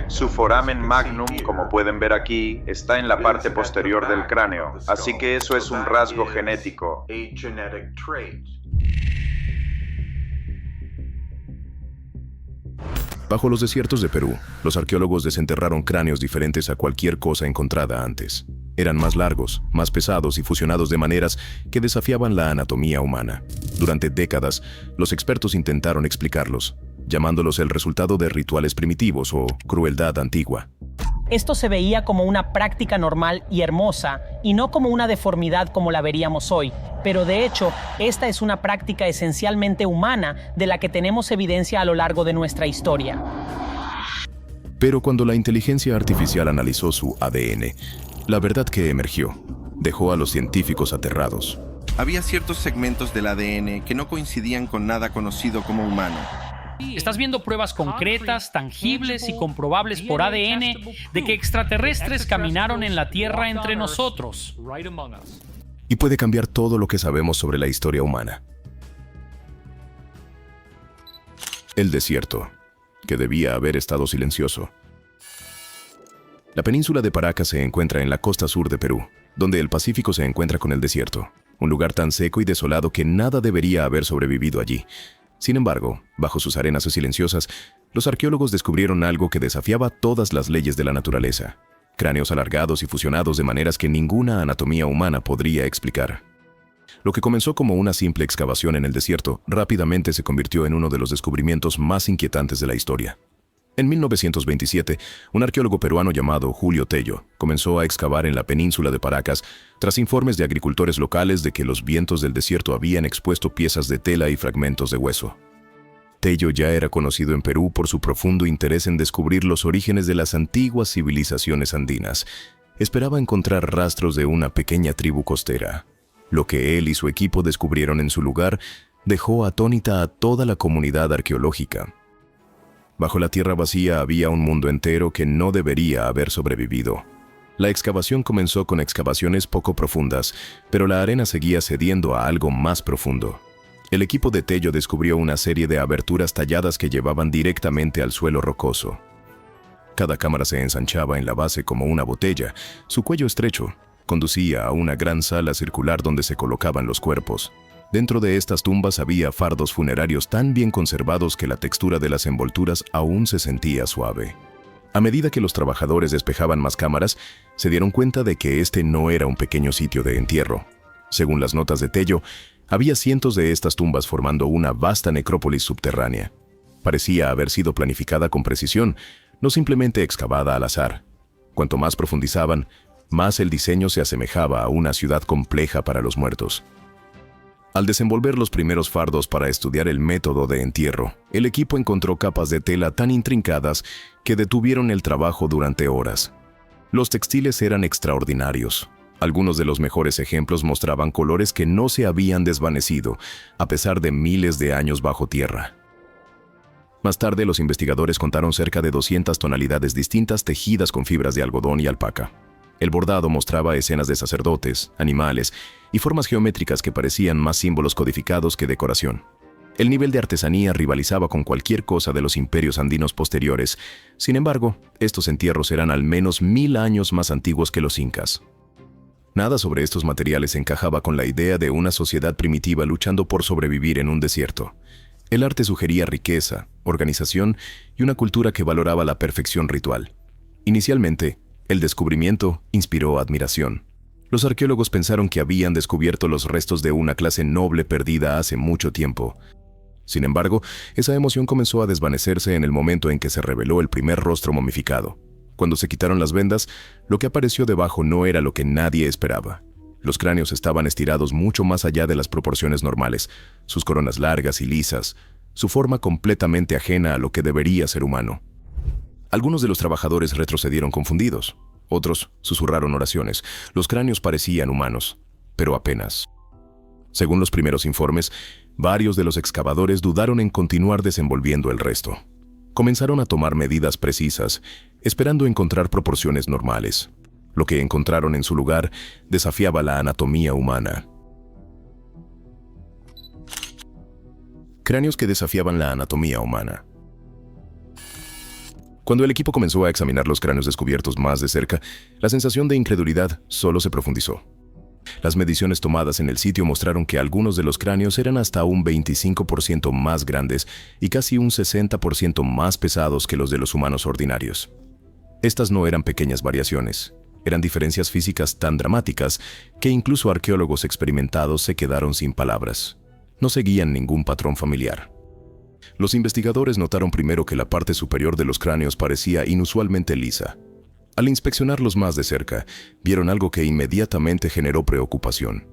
Su foramen magnum, como pueden ver aquí, está en la parte posterior del cráneo, así que eso es un rasgo genético. Bajo los desiertos de Perú, los arqueólogos desenterraron cráneos diferentes a cualquier cosa encontrada antes. Eran más largos, más pesados y fusionados de maneras que desafiaban la anatomía humana. Durante décadas, los expertos intentaron explicarlos, llamándolos el resultado de rituales primitivos o crueldad antigua. Esto se veía como una práctica normal y hermosa, y no como una deformidad como la veríamos hoy. Pero de hecho, esta es una práctica esencialmente humana de la que tenemos evidencia a lo largo de nuestra historia. Pero cuando la inteligencia artificial analizó su ADN, la verdad que emergió dejó a los científicos aterrados. Había ciertos segmentos del ADN que no coincidían con nada conocido como humano. Estás viendo pruebas concretas, tangibles y comprobables por ADN de que extraterrestres caminaron en la Tierra entre nosotros. Y puede cambiar todo lo que sabemos sobre la historia humana. El desierto, que debía haber estado silencioso. La península de Paracas se encuentra en la costa sur de Perú, donde el Pacífico se encuentra con el desierto, un lugar tan seco y desolado que nada debería haber sobrevivido allí. Sin embargo, bajo sus arenas silenciosas, los arqueólogos descubrieron algo que desafiaba todas las leyes de la naturaleza. Cráneos alargados y fusionados de maneras que ninguna anatomía humana podría explicar. Lo que comenzó como una simple excavación en el desierto, rápidamente se convirtió en uno de los descubrimientos más inquietantes de la historia. En 1927, un arqueólogo peruano llamado Julio Tello comenzó a excavar en la península de Paracas tras informes de agricultores locales de que los vientos del desierto habían expuesto piezas de tela y fragmentos de hueso. Tello ya era conocido en Perú por su profundo interés en descubrir los orígenes de las antiguas civilizaciones andinas. Esperaba encontrar rastros de una pequeña tribu costera. Lo que él y su equipo descubrieron en su lugar dejó atónita a toda la comunidad arqueológica. Bajo la tierra vacía había un mundo entero que no debería haber sobrevivido. La excavación comenzó con excavaciones poco profundas, pero la arena seguía cediendo a algo más profundo. El equipo de Tello descubrió una serie de aberturas talladas que llevaban directamente al suelo rocoso. Cada cámara se ensanchaba en la base como una botella. Su cuello estrecho conducía a una gran sala circular donde se colocaban los cuerpos. Dentro de estas tumbas había fardos funerarios tan bien conservados que la textura de las envolturas aún se sentía suave. A medida que los trabajadores despejaban más cámaras, se dieron cuenta de que este no era un pequeño sitio de entierro. Según las notas de Tello, había cientos de estas tumbas formando una vasta necrópolis subterránea. Parecía haber sido planificada con precisión, no simplemente excavada al azar. Cuanto más profundizaban, más el diseño se asemejaba a una ciudad compleja para los muertos. Al desenvolver los primeros fardos para estudiar el método de entierro, el equipo encontró capas de tela tan intrincadas que detuvieron el trabajo durante horas. Los textiles eran extraordinarios. Algunos de los mejores ejemplos mostraban colores que no se habían desvanecido, a pesar de miles de años bajo tierra. Más tarde, los investigadores contaron cerca de 200 tonalidades distintas tejidas con fibras de algodón y alpaca. El bordado mostraba escenas de sacerdotes, animales y formas geométricas que parecían más símbolos codificados que decoración. El nivel de artesanía rivalizaba con cualquier cosa de los imperios andinos posteriores. Sin embargo, estos entierros eran al menos 1000 años más antiguos que los incas. Nada sobre estos materiales encajaba con la idea de una sociedad primitiva luchando por sobrevivir en un desierto. El arte sugería riqueza, organización y una cultura que valoraba la perfección ritual. Inicialmente, el descubrimiento inspiró admiración. Los arqueólogos pensaron que habían descubierto los restos de una clase noble perdida hace mucho tiempo. Sin embargo, esa emoción comenzó a desvanecerse en el momento en que se reveló el primer rostro momificado. Cuando se quitaron las vendas, lo que apareció debajo no era lo que nadie esperaba. Los cráneos estaban estirados mucho más allá de las proporciones normales, sus coronas largas y lisas, su forma completamente ajena a lo que debería ser humano. Algunos de los trabajadores retrocedieron confundidos. Otros susurraron oraciones. Los cráneos parecían humanos, pero apenas. Según los primeros informes, varios de los excavadores dudaron en continuar desenvolviendo el resto. Comenzaron a tomar medidas precisas, esperando encontrar proporciones normales. Lo que encontraron en su lugar desafiaba la anatomía humana. Cráneos que desafiaban la anatomía humana. Cuando el equipo comenzó a examinar los cráneos descubiertos más de cerca, la sensación de incredulidad solo se profundizó. Las mediciones tomadas en el sitio mostraron que algunos de los cráneos eran hasta un 25% más grandes y casi un 60% más pesados que los de los humanos ordinarios. Estas no eran pequeñas variaciones, eran diferencias físicas tan dramáticas que incluso arqueólogos experimentados se quedaron sin palabras. No seguían ningún patrón familiar. Los investigadores notaron primero que la parte superior de los cráneos parecía inusualmente lisa. Al inspeccionarlos más de cerca, vieron algo que inmediatamente generó preocupación.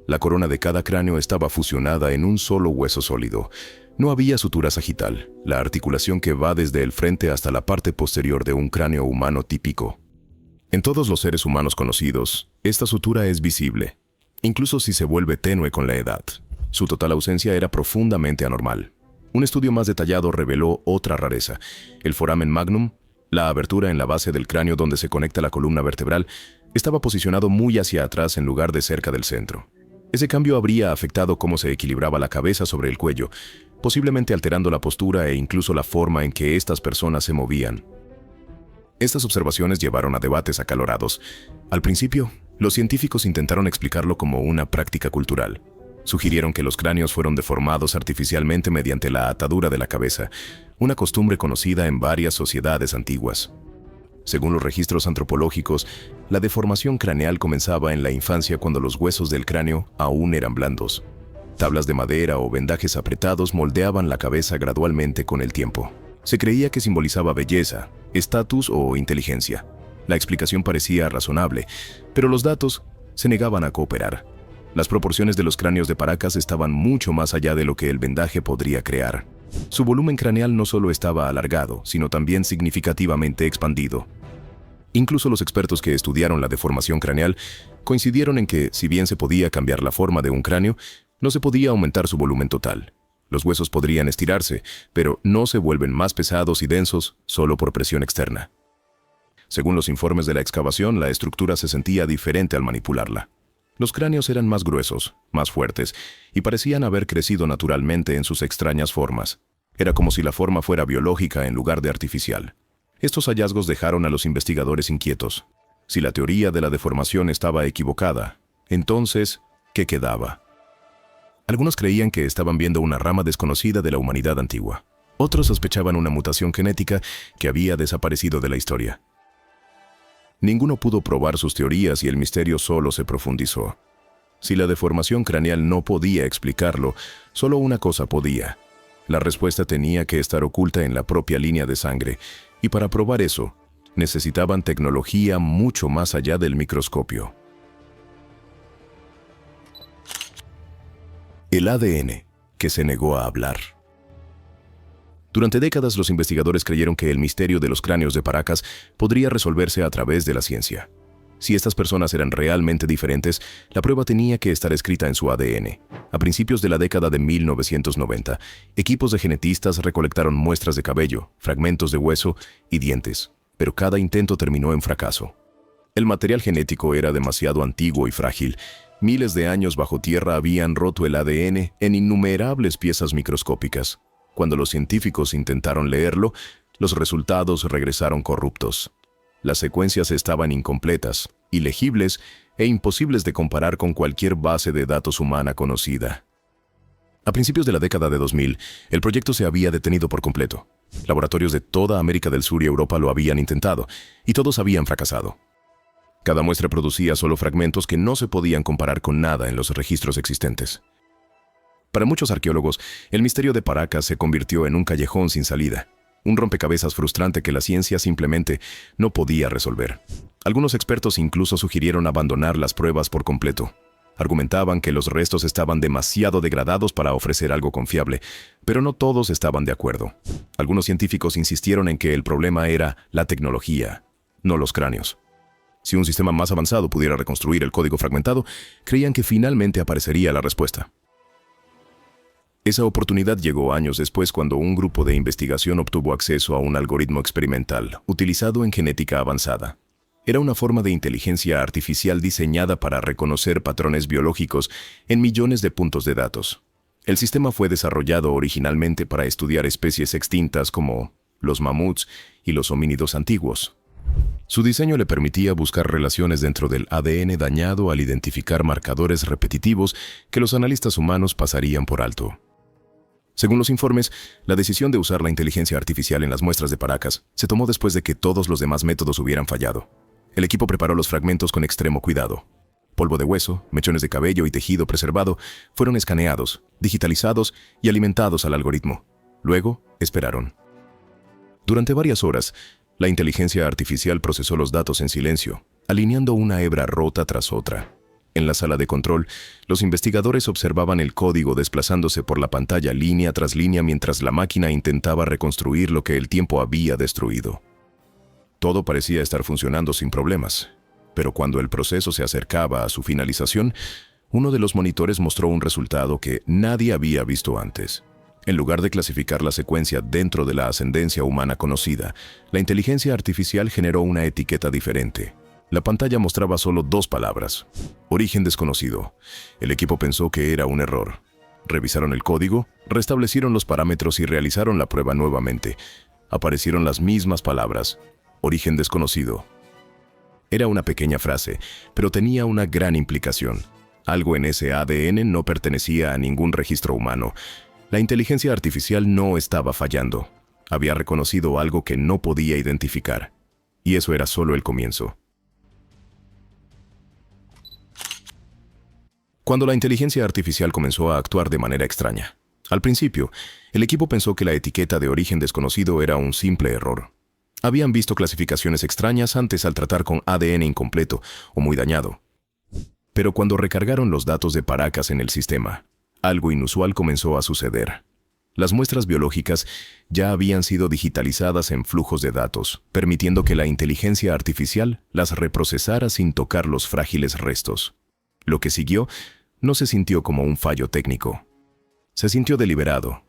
La corona de cada cráneo estaba fusionada en un solo hueso sólido. No había sutura sagital, la articulación que va desde el frente hasta la parte posterior de un cráneo humano típico. En todos los seres humanos conocidos, esta sutura es visible, incluso si se vuelve tenue con la edad. Su total ausencia era profundamente anormal. Un estudio más detallado reveló otra rareza: el foramen magnum, la abertura en la base del cráneo donde se conecta la columna vertebral, estaba posicionado muy hacia atrás en lugar de cerca del centro. Ese cambio habría afectado cómo se equilibraba la cabeza sobre el cuello, posiblemente alterando la postura e incluso la forma en que estas personas se movían. Estas observaciones llevaron a debates acalorados. Al principio, los científicos intentaron explicarlo como una práctica cultural. Sugirieron que los cráneos fueron deformados artificialmente mediante la atadura de la cabeza, una costumbre conocida en varias sociedades antiguas. Según los registros antropológicos, la deformación craneal comenzaba en la infancia cuando los huesos del cráneo aún eran blandos. Tablas de madera o vendajes apretados moldeaban la cabeza gradualmente con el tiempo. Se creía que simbolizaba belleza, estatus o inteligencia. La explicación parecía razonable, pero los datos se negaban a cooperar. Las proporciones de los cráneos de Paracas estaban mucho más allá de lo que el vendaje podría crear. Su volumen craneal no solo estaba alargado, sino también significativamente expandido. Incluso los expertos que estudiaron la deformación craneal coincidieron en que, si bien se podía cambiar la forma de un cráneo, no se podía aumentar su volumen total. Los huesos podrían estirarse, pero no se vuelven más pesados y densos solo por presión externa. Según los informes de la excavación, la estructura se sentía diferente al manipularla. Los cráneos eran más gruesos, más fuertes, y parecían haber crecido naturalmente en sus extrañas formas. Era como si la forma fuera biológica en lugar de artificial. Estos hallazgos dejaron a los investigadores inquietos. Si la teoría de la deformación estaba equivocada, entonces, ¿qué quedaba? Algunos creían que estaban viendo una rama desconocida de la humanidad antigua. Otros sospechaban una mutación genética que había desaparecido de la historia. Ninguno pudo probar sus teorías y el misterio solo se profundizó. Si la deformación craneal no podía explicarlo, solo una cosa podía. La respuesta tenía que estar oculta en la propia línea de sangre, y para probar eso, necesitaban tecnología mucho más allá del microscopio. El ADN, que se negó a hablar. Durante décadas, los investigadores creyeron que el misterio de los cráneos de Paracas podría resolverse a través de la ciencia. Si estas personas eran realmente diferentes, la prueba tenía que estar escrita en su ADN. A principios de la década de 1990, equipos de genetistas recolectaron muestras de cabello, fragmentos de hueso y dientes, pero cada intento terminó en fracaso. El material genético era demasiado antiguo y frágil. Miles de años bajo tierra habían roto el ADN en innumerables piezas microscópicas. Cuando los científicos intentaron leerlo, los resultados regresaron corruptos. Las secuencias estaban incompletas, ilegibles e imposibles de comparar con cualquier base de datos humana conocida. A principios de la década de 2000, el proyecto se había detenido por completo. Laboratorios de toda América del Sur y Europa lo habían intentado, y todos habían fracasado. Cada muestra producía solo fragmentos que no se podían comparar con nada en los registros existentes. Para muchos arqueólogos, el misterio de Paracas se convirtió en un callejón sin salida, un rompecabezas frustrante que la ciencia simplemente no podía resolver. Algunos expertos incluso sugirieron abandonar las pruebas por completo. Argumentaban que los restos estaban demasiado degradados para ofrecer algo confiable, pero no todos estaban de acuerdo. Algunos científicos insistieron en que el problema era la tecnología, no los cráneos. Si un sistema más avanzado pudiera reconstruir el código fragmentado, creían que finalmente aparecería la respuesta. Esa oportunidad llegó años después cuando un grupo de investigación obtuvo acceso a un algoritmo experimental utilizado en genética avanzada. Era una forma de inteligencia artificial diseñada para reconocer patrones biológicos en millones de puntos de datos. El sistema fue desarrollado originalmente para estudiar especies extintas como los mamuts y los homínidos antiguos. Su diseño le permitía buscar relaciones dentro del ADN dañado al identificar marcadores repetitivos que los analistas humanos pasarían por alto. Según los informes, la decisión de usar la inteligencia artificial en las muestras de Paracas se tomó después de que todos los demás métodos hubieran fallado. El equipo preparó los fragmentos con extremo cuidado. Polvo de hueso, mechones de cabello y tejido preservado fueron escaneados, digitalizados y alimentados al algoritmo. Luego, esperaron. Durante varias horas, la inteligencia artificial procesó los datos en silencio, alineando una hebra rota tras otra. En la sala de control, los investigadores observaban el código desplazándose por la pantalla línea tras línea mientras la máquina intentaba reconstruir lo que el tiempo había destruido. Todo parecía estar funcionando sin problemas, pero cuando el proceso se acercaba a su finalización, uno de los monitores mostró un resultado que nadie había visto antes. En lugar de clasificar la secuencia dentro de la ascendencia humana conocida, la inteligencia artificial generó una etiqueta diferente. La pantalla mostraba solo 2 palabras: origen desconocido. El equipo pensó que era un error. Revisaron el código, restablecieron los parámetros y realizaron la prueba nuevamente. Aparecieron las mismas palabras: origen desconocido. Era una pequeña frase, pero tenía una gran implicación. Algo en ese ADN no pertenecía a ningún registro humano. La inteligencia artificial no estaba fallando. Había reconocido algo que no podía identificar. Y eso era solo el comienzo. Cuando la inteligencia artificial comenzó a actuar de manera extraña. Al principio, el equipo pensó que la etiqueta de origen desconocido era un simple error. Habían visto clasificaciones extrañas antes al tratar con ADN incompleto o muy dañado. Pero cuando recargaron los datos de Paracas en el sistema, algo inusual comenzó a suceder. Las muestras biológicas ya habían sido digitalizadas en flujos de datos, permitiendo que la inteligencia artificial las reprocesara sin tocar los frágiles restos. Lo que siguió no se sintió como un fallo técnico. Se sintió deliberado.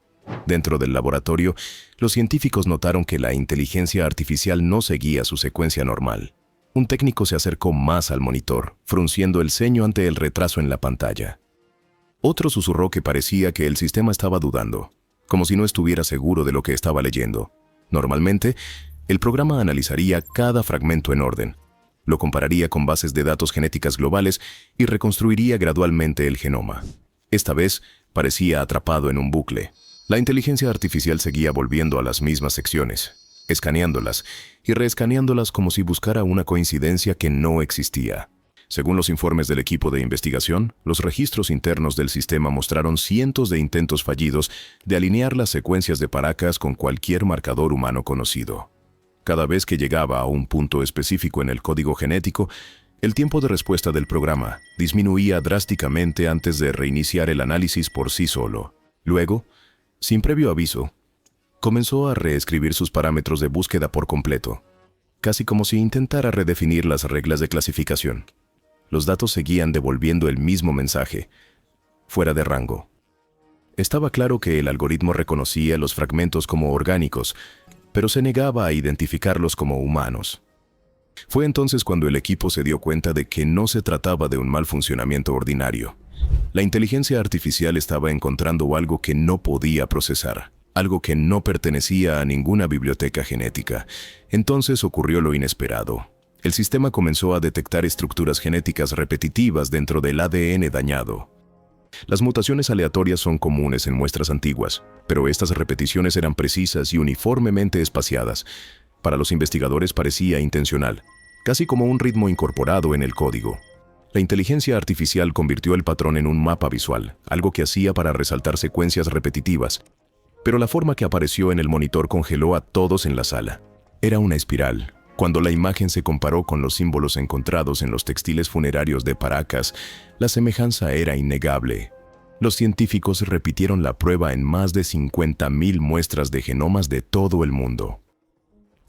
Dentro del laboratorio, los científicos notaron que la inteligencia artificial no seguía su secuencia normal. Un técnico se acercó más al monitor, frunciendo el ceño ante el retraso en la pantalla. Otro susurró que parecía que el sistema estaba dudando, como si no estuviera seguro de lo que estaba leyendo. Normalmente, el programa analizaría cada fragmento en orden, lo compararía con bases de datos genéticas globales y reconstruiría gradualmente el genoma. Esta vez, parecía atrapado en un bucle. La inteligencia artificial seguía volviendo a las mismas secciones, escaneándolas y reescaneándolas como si buscara una coincidencia que no existía. Según los informes del equipo de investigación, los registros internos del sistema mostraron cientos de intentos fallidos de alinear las secuencias de Paracas con cualquier marcador humano conocido. Cada vez que llegaba a un punto específico en el código genético, el tiempo de respuesta del programa disminuía drásticamente antes de reiniciar el análisis por sí solo. Luego, sin previo aviso, comenzó a reescribir sus parámetros de búsqueda por completo, casi como si intentara redefinir las reglas de clasificación. Los datos seguían devolviendo el mismo mensaje, fuera de rango. Estaba claro que el algoritmo reconocía los fragmentos como orgánicos, pero se negaba a identificarlos como humanos. Fue entonces cuando el equipo se dio cuenta de que no se trataba de un mal funcionamiento ordinario. La inteligencia artificial estaba encontrando algo que no podía procesar, algo que no pertenecía a ninguna biblioteca genética. Entonces ocurrió lo inesperado. El sistema comenzó a detectar estructuras genéticas repetitivas dentro del ADN dañado. Las mutaciones aleatorias son comunes en muestras antiguas, pero estas repeticiones eran precisas y uniformemente espaciadas. Para los investigadores parecía intencional, casi como un ritmo incorporado en el código. La inteligencia artificial convirtió el patrón en un mapa visual, algo que hacía para resaltar secuencias repetitivas, pero la forma que apareció en el monitor congeló a todos en la sala. Era una espiral. Cuando la imagen se comparó con los símbolos encontrados en los textiles funerarios de Paracas, la semejanza era innegable. Los científicos repitieron la prueba en más de 50.000 muestras de genomas de todo el mundo.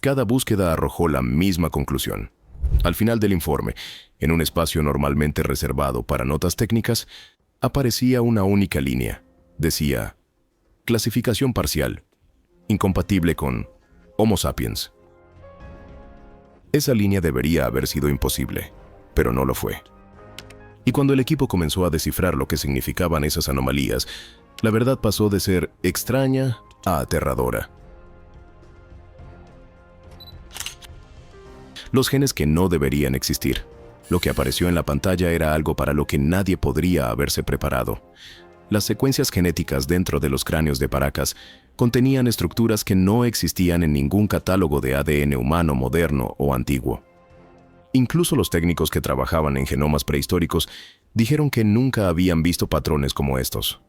Cada búsqueda arrojó la misma conclusión. Al final del informe, en un espacio normalmente reservado para notas técnicas, aparecía una única línea. Decía: clasificación parcial, incompatible con Homo sapiens. Esa línea debería haber sido imposible, pero no lo fue. Y cuando el equipo comenzó a descifrar lo que significaban esas anomalías, la verdad pasó de ser extraña a aterradora. los genes que no deberían existir. Lo que apareció en la pantalla era algo para lo que nadie podría haberse preparado. Las secuencias genéticas dentro de los cráneos de Paracas contenían estructuras que no existían en ningún catálogo de ADN humano moderno o antiguo. Incluso los técnicos que trabajaban en genomas prehistóricos dijeron que nunca habían visto patrones como estos.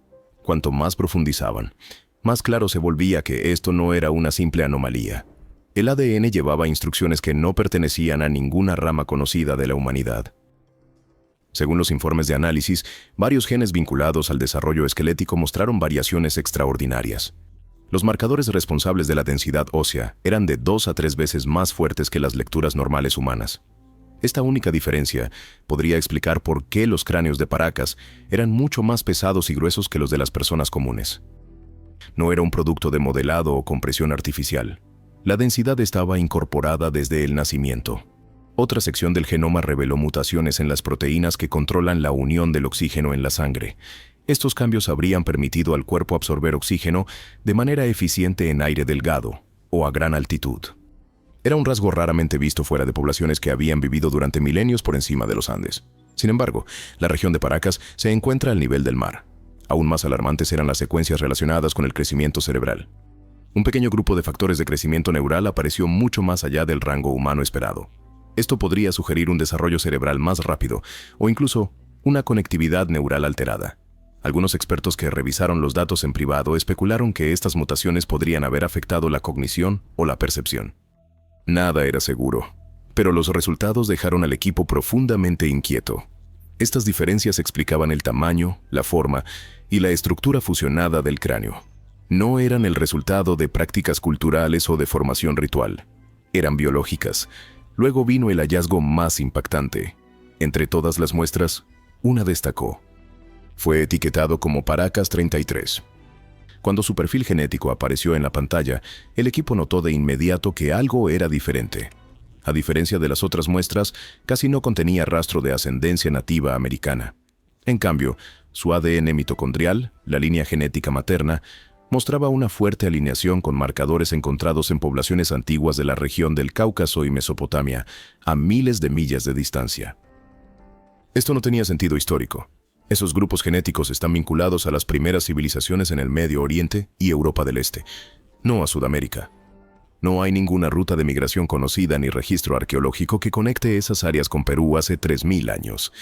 Cuanto más profundizaban, más claro se volvía que esto no era una simple anomalía. El ADN llevaba instrucciones que no pertenecían a ninguna rama conocida de la humanidad. Según los informes de análisis, varios genes vinculados al desarrollo esquelético mostraron variaciones extraordinarias. Los marcadores responsables de la densidad ósea eran de 2 a 3 veces más fuertes que las lecturas normales humanas. Esta única diferencia podría explicar por qué los cráneos de Paracas eran mucho más pesados y gruesos que los de las personas comunes. No era un producto de modelado o compresión artificial. La densidad estaba incorporada desde el nacimiento. Otra sección del genoma reveló mutaciones en las proteínas que controlan la unión del oxígeno en la sangre. Estos cambios habrían permitido al cuerpo absorber oxígeno de manera eficiente en aire delgado o a gran altitud. Era un rasgo raramente visto fuera de poblaciones que habían vivido durante milenios por encima de los Andes. Sin embargo, la región de Paracas se encuentra al nivel del mar. Aún más alarmantes eran las secuencias relacionadas con el crecimiento cerebral. Un pequeño grupo de factores de crecimiento neural apareció mucho más allá del rango humano esperado. Esto podría sugerir un desarrollo cerebral más rápido o incluso una conectividad neural alterada. Algunos expertos que revisaron los datos en privado especularon que estas mutaciones podrían haber afectado la cognición o la percepción. Nada era seguro, pero los resultados dejaron al equipo profundamente inquieto. Estas diferencias explicaban el tamaño, la forma y la estructura fusionada del cráneo. No eran el resultado de prácticas culturales o de formación ritual. Eran biológicas. Luego vino el hallazgo más impactante. Entre todas las muestras, una destacó. Fue etiquetado como Paracas 33. Cuando su perfil genético apareció en la pantalla, el equipo notó de inmediato que algo era diferente. A diferencia de las otras muestras, casi no contenía rastro de ascendencia nativa americana. En cambio, su ADN mitocondrial, la línea genética materna, mostraba una fuerte alineación con marcadores encontrados en poblaciones antiguas de la región del Cáucaso y Mesopotamia, a miles de millas de distancia. Esto no tenía sentido histórico. Esos grupos genéticos están vinculados a las primeras civilizaciones en el Medio Oriente y Europa del Este, no a Sudamérica. No hay ninguna ruta de migración conocida ni registro arqueológico que conecte esas áreas con Perú hace 3000 años.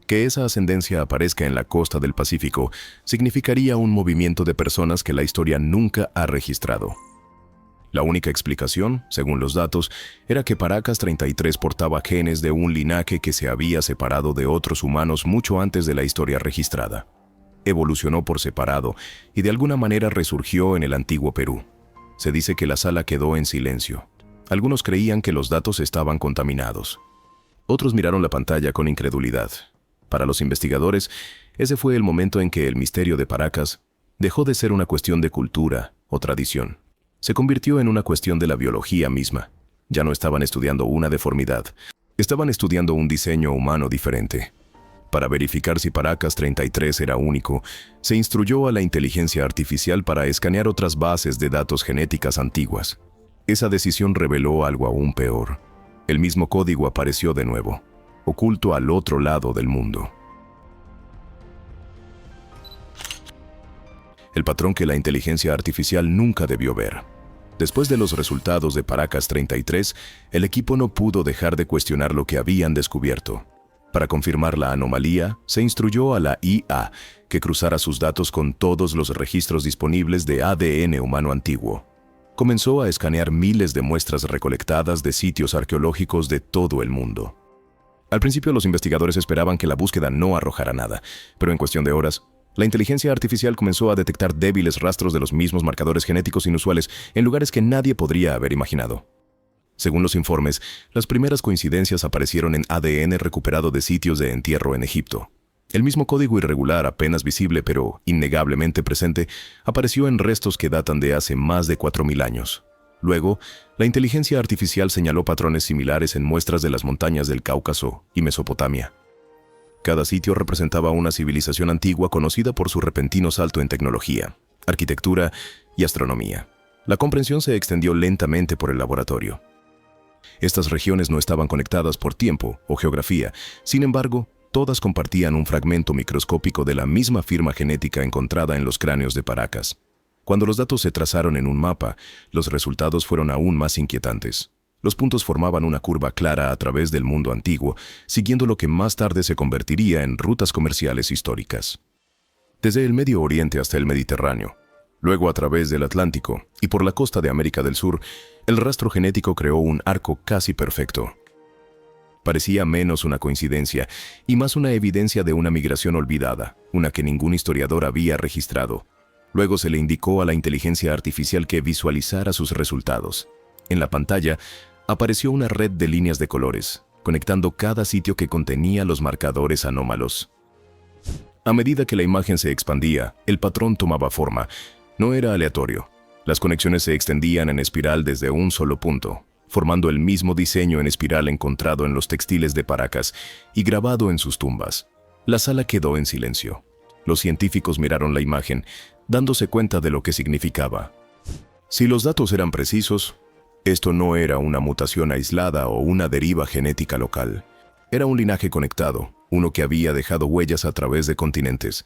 Que esa ascendencia aparezca en la costa del Pacífico significaría un movimiento de personas que la historia nunca ha registrado. La única explicación, según los datos, era que Paracas 33 portaba genes de un linaje que se había separado de otros humanos mucho antes de la historia registrada. Evolucionó por separado y de alguna manera resurgió en el antiguo Perú. Se dice que la sala quedó en silencio. Algunos creían que los datos estaban contaminados. Otros miraron la pantalla con incredulidad. Para los investigadores, ese fue el momento en que el misterio de Paracas dejó de ser una cuestión de cultura o tradición. Se convirtió en una cuestión de la biología misma. Ya no estaban estudiando una deformidad, estaban estudiando un diseño humano diferente. Para verificar si Paracas 33 era único, se instruyó a la inteligencia artificial para escanear otras bases de datos genéticas antiguas. Esa decisión reveló algo aún peor. El mismo código apareció de nuevo, oculto al otro lado del mundo. El patrón que la inteligencia artificial nunca debió ver. Después de los resultados de Paracas 33, el equipo no pudo dejar de cuestionar lo que habían descubierto. Para confirmar la anomalía, se instruyó a la IA que cruzara sus datos con todos los registros disponibles de ADN humano antiguo. Comenzó a escanear miles de muestras recolectadas de sitios arqueológicos de todo el mundo. Al principio los investigadores esperaban que la búsqueda no arrojara nada, pero en cuestión de horas, la inteligencia artificial comenzó a detectar débiles rastros de los mismos marcadores genéticos inusuales en lugares que nadie podría haber imaginado. Según los informes, las primeras coincidencias aparecieron en ADN recuperado de sitios de entierro en Egipto. El mismo código irregular, apenas visible pero innegablemente presente, apareció en restos que datan de hace más de 4000 años. Luego, la inteligencia artificial señaló patrones similares en muestras de las montañas del Cáucaso y Mesopotamia. Cada sitio representaba una civilización antigua conocida por su repentino salto en tecnología, arquitectura y astronomía. La comprensión se extendió lentamente por el laboratorio. Estas regiones no estaban conectadas por tiempo o geografía, sin embargo, todas compartían un fragmento microscópico de la misma firma genética encontrada en los cráneos de Paracas. Cuando los datos se trazaron en un mapa, los resultados fueron aún más inquietantes. Los puntos formaban una curva clara a través del mundo antiguo, siguiendo lo que más tarde se convertiría en rutas comerciales históricas. Desde el Medio Oriente hasta el Mediterráneo, luego a través del Atlántico y por la costa de América del Sur, el rastro genético creó un arco casi perfecto. Parecía menos una coincidencia y más una evidencia de una migración olvidada, una que ningún historiador había registrado. Luego se le indicó a la inteligencia artificial que visualizara sus resultados. En la pantalla apareció una red de líneas de colores, conectando cada sitio que contenía los marcadores anómalos. A medida que la imagen se expandía, el patrón tomaba forma. No era aleatorio. Las conexiones se extendían en espiral desde un solo punto, formando el mismo diseño en espiral encontrado en los textiles de Paracas y grabado en sus tumbas. La sala quedó en silencio. Los científicos miraron la imagen, dándose cuenta de lo que significaba. Si los datos eran precisos, esto no era una mutación aislada o una deriva genética local. Era un linaje conectado, uno que había dejado huellas a través de continentes.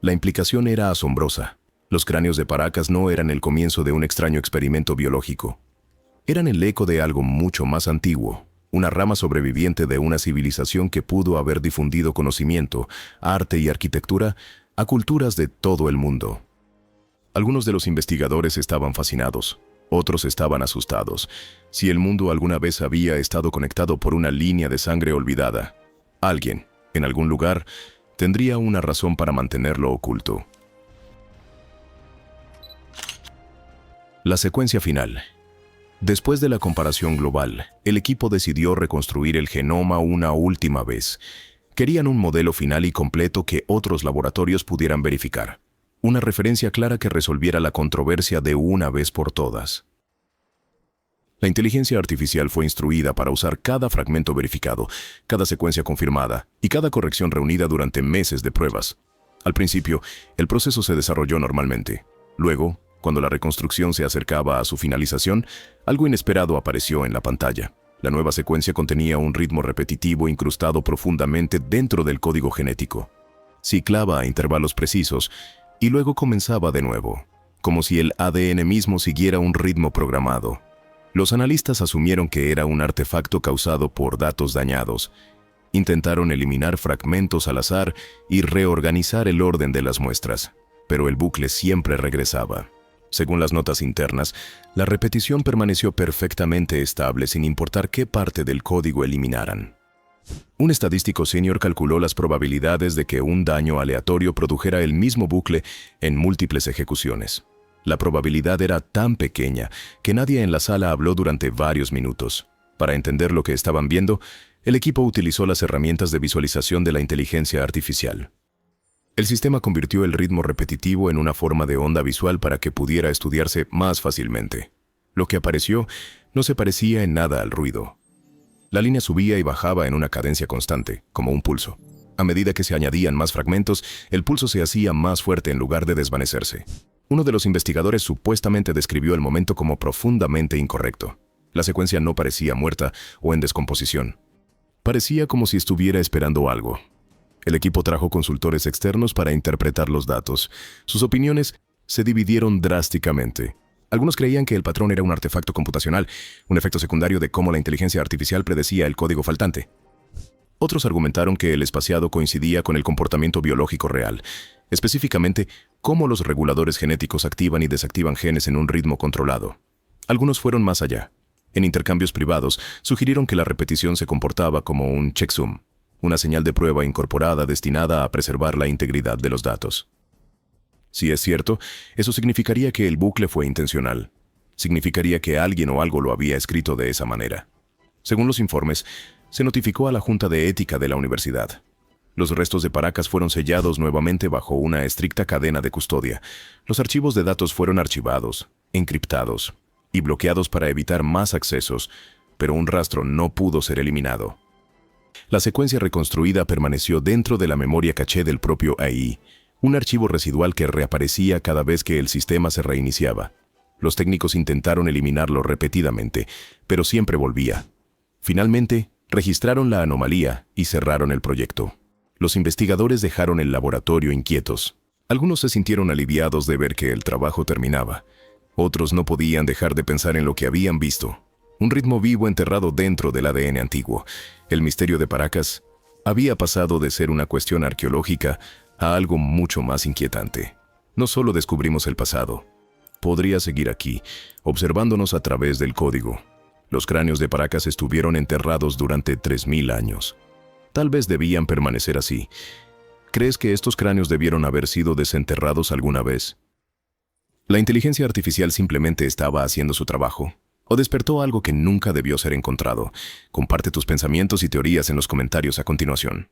La implicación era asombrosa. Los cráneos de Paracas no eran el comienzo de un extraño experimento biológico. Eran el eco de algo mucho más antiguo, una rama sobreviviente de una civilización que pudo haber difundido conocimiento, arte y arquitectura a culturas de todo el mundo. Algunos de los investigadores estaban fascinados. Otros estaban asustados. Si el mundo alguna vez había estado conectado por una línea de sangre olvidada, alguien, en algún lugar, tendría una razón para mantenerlo oculto. La secuencia final. Después de la comparación global, el equipo decidió reconstruir el genoma una última vez. Querían un modelo final y completo que otros laboratorios pudieran verificar. Una referencia clara que resolviera la controversia de una vez por todas. La inteligencia artificial fue instruida para usar cada fragmento verificado, cada secuencia confirmada y cada corrección reunida durante meses de pruebas. Al principio, el proceso se desarrolló normalmente. Luego, cuando la reconstrucción se acercaba a su finalización, algo inesperado apareció en la pantalla. La nueva secuencia contenía un ritmo repetitivo incrustado profundamente dentro del código genético. Ciclaba a intervalos precisos, y luego comenzaba de nuevo, como si el ADN mismo siguiera un ritmo programado. Los analistas asumieron que era un artefacto causado por datos dañados. Intentaron eliminar fragmentos al azar y reorganizar el orden de las muestras, pero el bucle siempre regresaba. Según las notas internas, la repetición permaneció perfectamente estable sin importar qué parte del código eliminaran. Un estadístico senior calculó las probabilidades de que un daño aleatorio produjera el mismo bucle en múltiples ejecuciones. La probabilidad era tan pequeña que nadie en la sala habló durante varios minutos. Para entender lo que estaban viendo, el equipo utilizó las herramientas de visualización de la inteligencia artificial. El sistema convirtió el ritmo repetitivo en una forma de onda visual para que pudiera estudiarse más fácilmente. Lo que apareció no se parecía en nada al ruido. La línea subía y bajaba en una cadencia constante, como un pulso. A medida que se añadían más fragmentos, el pulso se hacía más fuerte en lugar de desvanecerse. Uno de los investigadores supuestamente describió el momento como profundamente incorrecto. La secuencia no parecía muerta o en descomposición. Parecía como si estuviera esperando algo. El equipo trajo consultores externos para interpretar los datos. Sus opiniones se dividieron drásticamente. Algunos creían que el patrón era un artefacto computacional, un efecto secundario de cómo la inteligencia artificial predecía el código faltante. Otros argumentaron que el espaciado coincidía con el comportamiento biológico real, específicamente cómo los reguladores genéticos activan y desactivan genes en un ritmo controlado. Algunos fueron más allá. En intercambios privados, sugirieron que la repetición se comportaba como un checksum, una señal de prueba incorporada destinada a preservar la integridad de los datos. Si es cierto, eso significaría que el bucle fue intencional. Significaría que alguien o algo lo había escrito de esa manera. Según los informes, se notificó a la Junta de Ética de la universidad. Los restos de Paracas fueron sellados nuevamente bajo una estricta cadena de custodia. Los archivos de datos fueron archivados, encriptados y bloqueados para evitar más accesos, pero un rastro no pudo ser eliminado. La secuencia reconstruida permaneció dentro de la memoria caché del propio AI, un archivo residual que reaparecía cada vez que el sistema se reiniciaba. Los técnicos intentaron eliminarlo repetidamente, pero siempre volvía. Finalmente, registraron la anomalía y cerraron el proyecto. Los investigadores dejaron el laboratorio inquietos. Algunos se sintieron aliviados de ver que el trabajo terminaba. Otros no podían dejar de pensar en lo que habían visto. Un ritmo vivo enterrado dentro del ADN antiguo. El misterio de Paracas había pasado de ser una cuestión arqueológica a algo mucho más inquietante. No solo descubrimos el pasado. Podría seguir aquí, observándonos a través del código. Los cráneos de Paracas estuvieron enterrados durante 3000 años. Tal vez debían permanecer así. ¿Crees que estos cráneos debieron haber sido desenterrados alguna vez? ¿La inteligencia artificial simplemente estaba haciendo su trabajo? ¿O despertó algo que nunca debió ser encontrado? Comparte tus pensamientos y teorías en los comentarios a continuación.